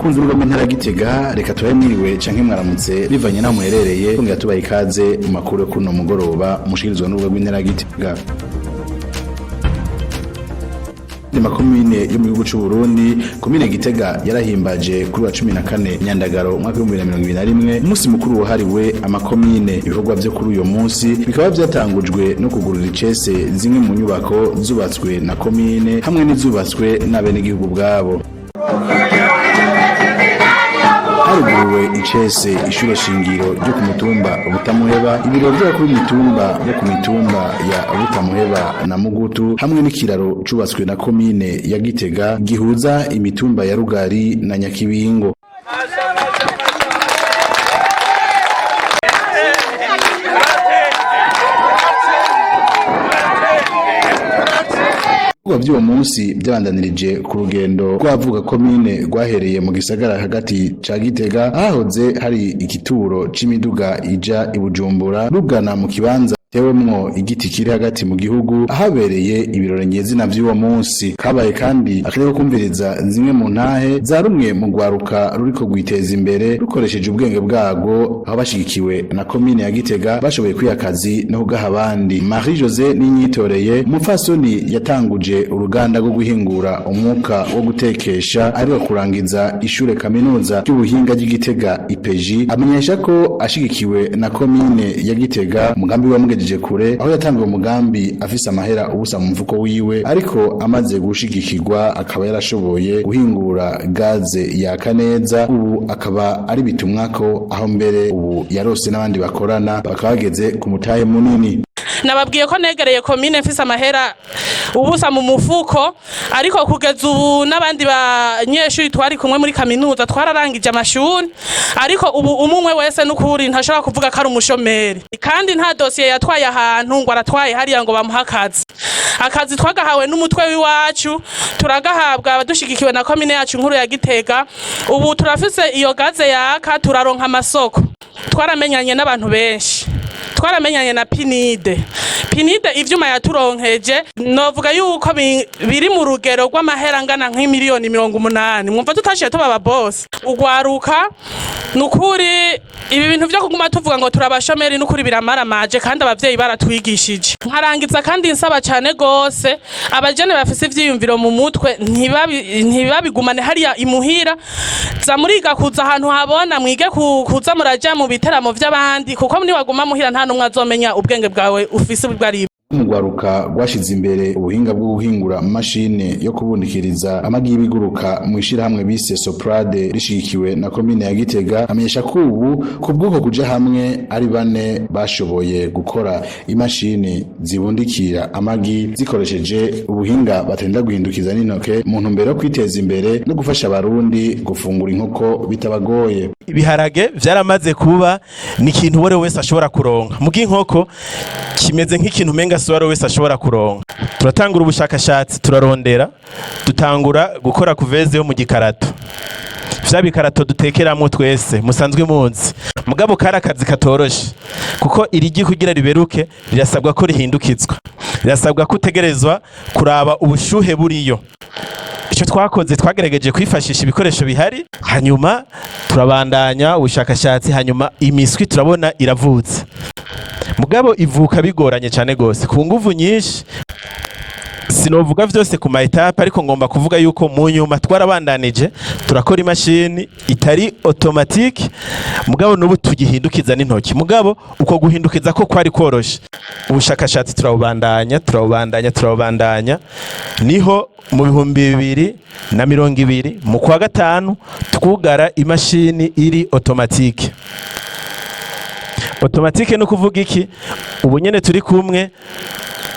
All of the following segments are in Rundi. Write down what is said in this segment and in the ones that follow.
kunze urugamba ntara Gitega reka tubaye mwiriwe canke mwaramutse bivanye naho muherereye kugira tubaye ikaze mu makuru kuno mugoroba mushikirizwa n'urugo rw'intara Gitega. Ni makomine yo mu gihugu c'u Burundi, komine Gitega yarahimbaje kuri wa 14 Nyandagaro umwaka wa 2021 umunsi mukuru wahariwe amakomine. Ibikorwa vyo kuri uyo munsi bikaba vyatangujwe no kugurura icese zimwe mu nyubako zubatswe na komine hamwe n'izubatswe n'abenegihugu bwabo. Haruguruwe icese ishure shingiro ryo ku mutumba Butamuheba, ibiro vyo ku mitumba yo ku mitumba ya Butamuheba na Mugutu hamwe n'ikiraro cubatswe na komine ya Gitega gihuza imitumba ya Rugari na Nyakibingo. Vy'uwo munsi byabandanirije ku rugendo rwavuga komine rwahereye mu gisagara hagati ca Gitega ahahoze hari igituro c'imiduga ija i Bujumbura rugana mu kibanza tewemwo igiti kiri hagati mu gihugu ahabereye ibirori nyezina vy'uwo munsi. Kabaye kandi akareko kumviriza zimwe mu ntahe za rumwe mu gwaruka ruriko gwiteza imbere rukoresheje ubwenge bwago aho bashigikiwe na komine ya Gitega bashoboye kwiyakazi no kugaha abandi. Marie Jose Ninyitoreye umupfasoni yatanguje uruganda rwo guhingura umwuka wo gutekesha ari kurangiza ishure kaminuza ry'ubuhinga ry'Igitega IPG amenyesha ko ashigikiwe na komine ya Gitega umugambi wa kure aho yatangiye umugambi afise amahera ubusa mu mvuko wiwe, ariko amaze gushigikirwa akaba yarashoboye guhingura gaze yaka neza. Ubu akaba ari bitumwako aho mbere ubu yarose n'abandi bakorana bakabageze ku mutahe munini. Nababwiye ko negereye komine mfise amahera ubusa mu mufuko, ariko kugeza ubu n'abandi banyeshuri twari kumwe muri kaminuza twararangije amashuri, ariko ubu umwe wese n'ukuri ntashobora kuvuga ko ari umushomeri, kandi nta dosiye yatwaye ahantu ngo aratwaye hariya ngo bamuha akazi twagahawe n'umutwe w'iwacu turagahabwa dushigikiwe na komine yacu nkuru ya Gitega. Ubu turafise iyo gaze yaka, turaronka amasoko, twaramenyanye n'abantu benshi, twaramenyanye na Pinide ivyuma yaturonkeje novuga yuko biri mu rugero rw'amahera angana nk'imiliyoni 80. Mwumva tutashiye tuba boss ugwaruka nukuri ibi bintu vyo kuguma tuvuga ngo turabashomeri nukuri biramaramaje, kandi abavyeyi baratwigishije. Nkarangiza kandi nsaba cyane gose abajene bafise ivyiyumviro mu mutwe ntibabigumane hariya imuhira, za muriga kuza ahantu habona mwige kuza muraja mu biteramo vy'abandi, kuko niwaguma muhira nta numwe azomenya ubwenge bwawe ufise bwari. Umugwaruka gwashize imbere ubuhinga bwo guhingura mashine yo kubundikiriza amagi y'ibiguruka mu ishirahamwe bise Soprade rishigikiwe na komine ya Gitega amenyesha ko ubu kubwuko kuja hamwe ari bane bashoboye gukora imashini zibundikira amagi zikoresheje ubuhinga batenda guhindukiza n'intoke mu ntumbero yo kwiteza imbere no gufasha abarundi gufungura inkoko bitabagoye. Ibiharage vyaramaze kuba ni ikintu wore wese ashobora kuronka, mugi inkoko kimeze nk'ikintu menga suwaro wese ashobora kuronka. Turatangura ubushakashatsi, turarondera, dutangura gukora kuveze yo mu gikarato. Vya bikarato dutekeramo twese musanzwe munsi, mugabo karakazi katoroshe kuko irigi kugira riberuke rirasabwa ko rihindukizwa, rirasabwa kutegerezwa kuraba ubushuhe buriyo. Ico twakoze twagerageje kwifashisha ibikoresho bihari, hanyuma turabandanya ubushakashatsi, hanyuma imiswi turabona iravutse. Mugabo ivuka bigoranye cyane gose ku nguvu nyinshi, sinovuga vyose ku ma etape, ariko ngomba kuvuga yuko mu nyuma twarabandanije turakora imashini itari automatique, mugabo n'ubu tugihindukiza n'intoki. Mugabo uko guhindukiza ko kwari koroshe, ubushakashatsi turabandanya niho mu 2020 mu kwa gatanu twugara imashini iri automatique. Automatique no kuvuga iki? Ubu nyene turi kumwe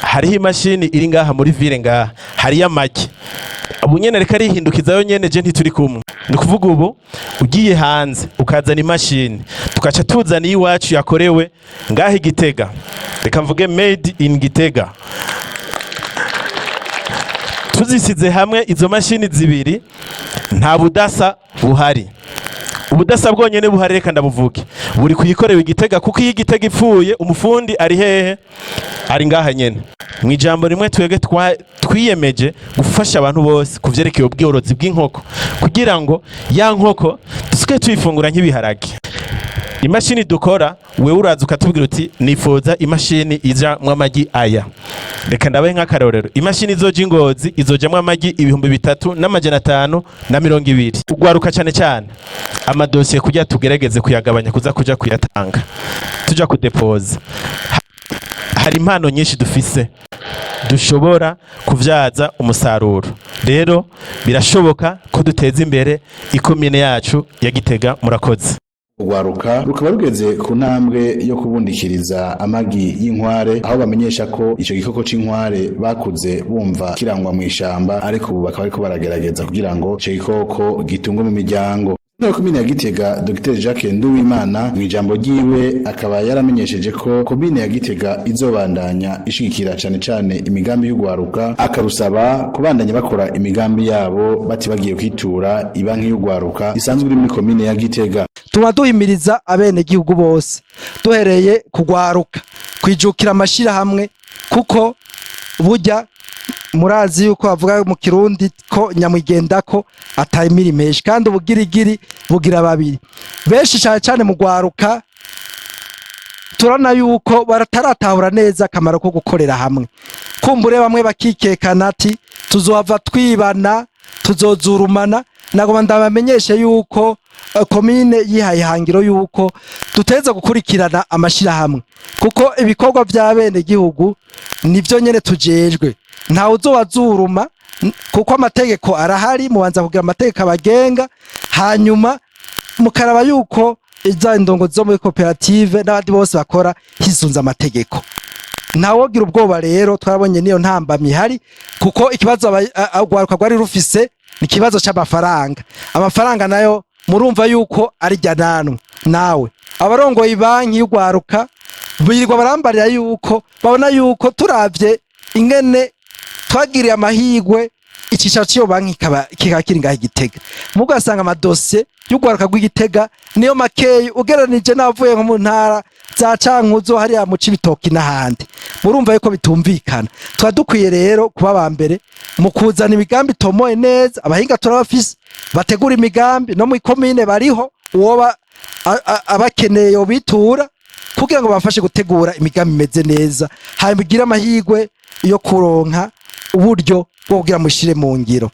hariho imashini iri ngaha muri ville ngaha hariya amagi, ubu nyene reka rihindukiza yo nyene je ntituri kumwe. Ni kuvuga ubu ugiye hanze ukazana imashini tukaca tuzana iwacu yakorewe ngaha Gitega, reka mvuge made in Gitega. Tuzisize hamwe izo mashini zibiri nta budasa buhari. ubudasa bwonyene buhari reka ndabuvuge buri kuyikorewe Igitega kuko iyo Igitega ipfuye umufundi ari hehe ari ngaha nyene mu ijambo rimwe twege twiyemeje gufasha abantu bose kuvyerekeye ubworozi bw'inkoko kugira ngo ya nkoko dusuke tuyifungura nk'ibiharage. Imashini dukora wewe uraza ukatubwira uti nifuza imashini ijamwo amagi aya, reka ndabahe nk'akarorero imashini izoja Ingozi izojamwo amagi 3520. Ugwaruka cyane cyane amadosiye kugira tugerageze kuyagabanya kuja kuyatanga tuja kudepoza. Hari impano nyinshi dufise dushobora kuvyaza umusaruro, rero birashoboka ko duteza imbere ikomine yacu ya Gitega. Murakoze. Ugwaruka rukaba rugeze ku ntambwe yo kubundikiriza amagi y'inkware, aho bamenyesha ko ico gikoko c'inkware bakuze bumva kirangwa mu ishamba, ariko ubu bakaba ariko baragerageza kugira ngo ico gikoko gitungwe mu miryango. Komine ya Gitega Dr Jacques Nduwimana mu ijambo ryiwe akaba yaramenyesheje ko komine ya Gitega izobandanya ishigikira cane cane imigambi y'ugwaruka, akarusaba kubandanya bakora imigambi yabo bati bagiye kwitura ibanki y'ugwaruka isanzwe iri muri komine ya Gitega. Tuba duhimiriza abene gihugu bose duhereye kugwaruka kwijukira amashira hamwe, kuko burya murazi yuko bavuga mu Kirundi ko nyamwigendako atayimira impeshi, kandi ubugirigiri bugira babiri. Benshi cyane mu gwaruka turana yuko barataratahura neza akamaro ko gukorera hamwe. Kumbure bamwe bakikekana ati tuzohava twibana tuzozurumana. Nagoma ndabamenyeshe yuko komine yihaye hangiro yuko tuteza gukurikirana amashira hamwe, kuko ibikorwa vya bene gihugu nivyo nyene tujejwe. Nta uzowazuruma kuko amategeko arahari, mubanza kugira amategeko abagenga, hanyuma mukaraba yuko iza indongozi zo muri koperative n'abandi bose bakora hisunza amategeko. Ntawogira ubwoba rero, twarabonye niyo ntambamye ihari, kuko ikibazo agwaruka gwari rufise ni kibazo c'amafaranga. Amafaranga nayo murumva yuko ari jyananwe. Nawe abarongoye ibanki y'ugwaruka birirwa barambarira yuko babona yuko turavye ingene twagiriye amahigwe icisha cyo banki kikakiri ngaho Gitega, mugasanga amadosiye y'ugwaruka rw'Igitega niyo makeyi ugereranije n'abavuye nko mu ntara za Cankuzo hariya mu Cibitoki n'ahandi. Murumva yuko bitumvikana. Twadukwiye rero kuba bambere mu kuzana imigambi tomoye neza. Abahinga turabafise bategura imigambi, no mu komine bariho uwoba abakeneye yo bitura kugira ngo bafashe gutegura imigambi imeze neza, habigira amahigwe yo kuronka uburyo bwo kugira mushire mu ngiro.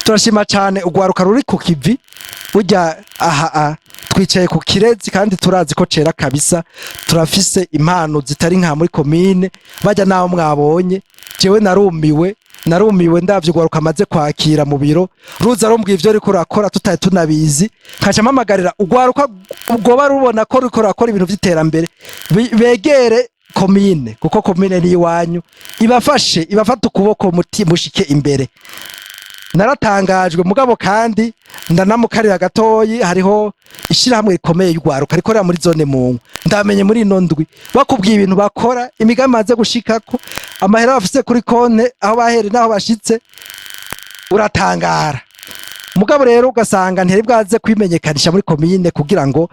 Turashima cyane ugwaruka ruri ku kivi, burya twicaye ku kirezi kandi turazi ko cera kabisa. Turafise impano zitari nka muri komine, bajya naho mwabonye. Jewe narumiwe ndavye ugwaruka amaze kwakira mu biro, ruza rumbwiye ivyo riko rakora tutaye tunabizi, kaca mpamagarira ugwaruka ubwo barubona ko riko rakora ibintu vy'iterambere begere komine, kuko komine ni iwanyu, ibafata ukuboko mushike imbere. Naratangajwe mugabo kandi ndanamukarira gatoyi, hariho ishirahamwe rikomeye y'ugwaruka rikorera muri zone Mungu. Ndamenye muri ino ndwi bakubwiye ibintu bakora, imigambi maze gushikako, amahera bafise kuri konte aho bahere naho bashitse uratangara. Mugabo rero ugasanga ntiri bwaze kwimenyekanisha muri komine kugira ngo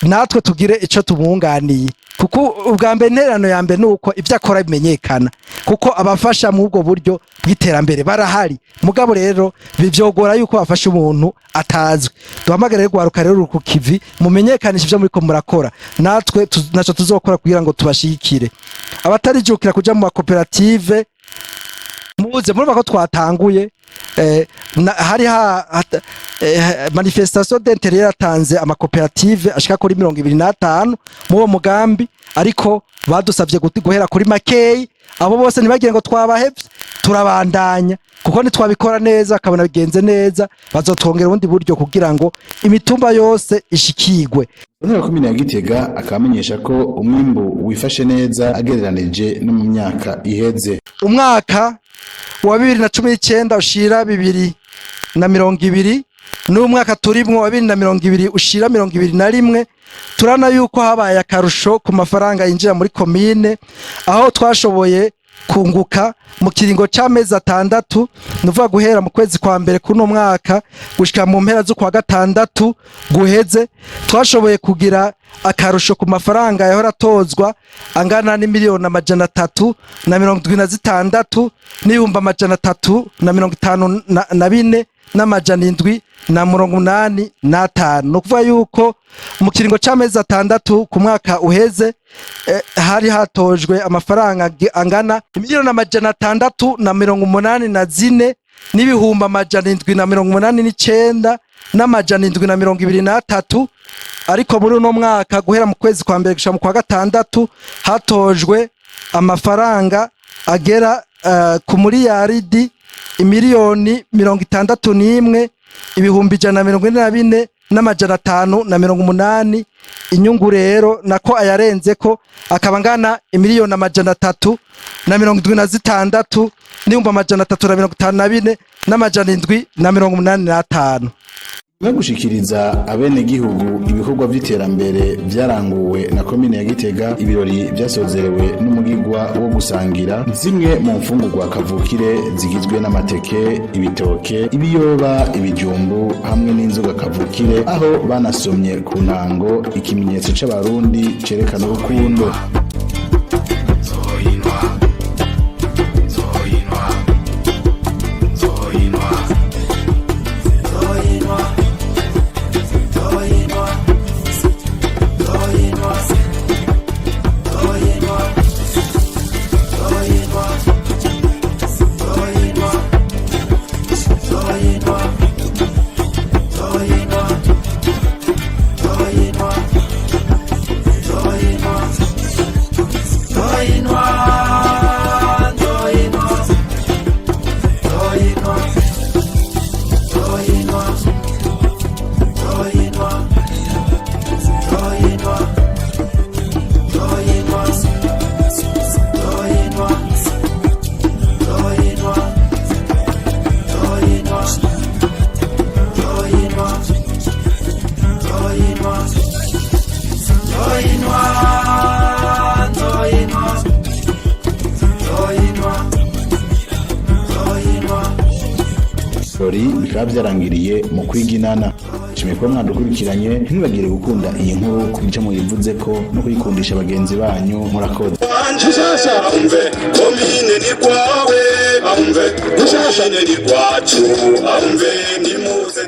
natwe tugire ico tumwunganiye, kuko ubwa mbere interano ya mbere nuko ivyo akora bimenyekana, kuko abafasha mu ubwo buryo bw'iterambere barahari. Mugabo rero bivyogora yuko bafasha umuntu atazwe. Duhamagare gwaruka rero ku kivi mumenyekanisha ivyo muri ko murakora, natwe naco tuzokora kugira ngo tubashikire. Abatarijukira kuja mu makoperative muze muri bako twatanguye hari manifestation d'intérêt yatanze amakoperative ashika kuri 25 mu wo mugambi, ariko badusavye guhera kuri makeyi. Abo bose nibagire ngo twabahevye, turabandanya kuko nitwabikora neza akabona bigenze neza, bazotwongera ubundi buryo kugira ngo imitumba yose ishikigwe. None komine ya Gitega akamenyesha ko umwimbu wifashe neza agereranije no mu myaka iheze. Umwaka wa 2019 ushira 2020 n'umwaka turimwo wa 2020 ushira 2021, turana yuko habaye akarusho ku mafaranga yinjira muri komine, aho twashoboye kunguka mu kiringo c'amezi 6 nuvuga guhera mu kwezi kwa mbere kuno mwaka gushika mu mpera zo kwa gatandatu guheze twashoboye kugira akarusho ku mafaranga yahora tozwa angana ni miliyoni 376 n'ibihumbi 354 n'amajana 785 no kuvuga yuko mu kiringo c'amezi 6 ku mwaka uheze hari hatojwe amafaranga angana miliyoni 684 n'ibihumbi 789 n'amajana 723 ariko muri uno mwaka guhera mu kwezi kwa mbere gushika mu kwa gatandatu hatojwe amafaranga agera ku miliyaridi imiliyoni 61 ibihumbi 144 n'amajana 580 inyungu rero nako ayarenze ko akaba ngana imiliyoni 376 n'ibihumbi 354 n'amajana 785. no gushikiriza abene gihugu ibikorwa by'iterambere byaranguwe na komine ya Gitega. Ibirori byasozerewe n'umugigwa wo gusangira zimwe mu mfungurwa kavukire zigizwe n'amateke, ibitoke, ibiyoba, ibijumbu hamwe n'inzoga kavukire, aho banasomye ku ntango ikimenyetso c'abarundi cerekana urukundo. Bikaba byarangiriye mu kwiginana. Nshimiye ko mwadukurikiranye, ntibagire gukunda iyi nkuru kubica mu yivuze ko no kuyikundisha bagenzi banyu. Murakoze. Umve komine ni kwawe, umve komine ni kwacu, umve ni muze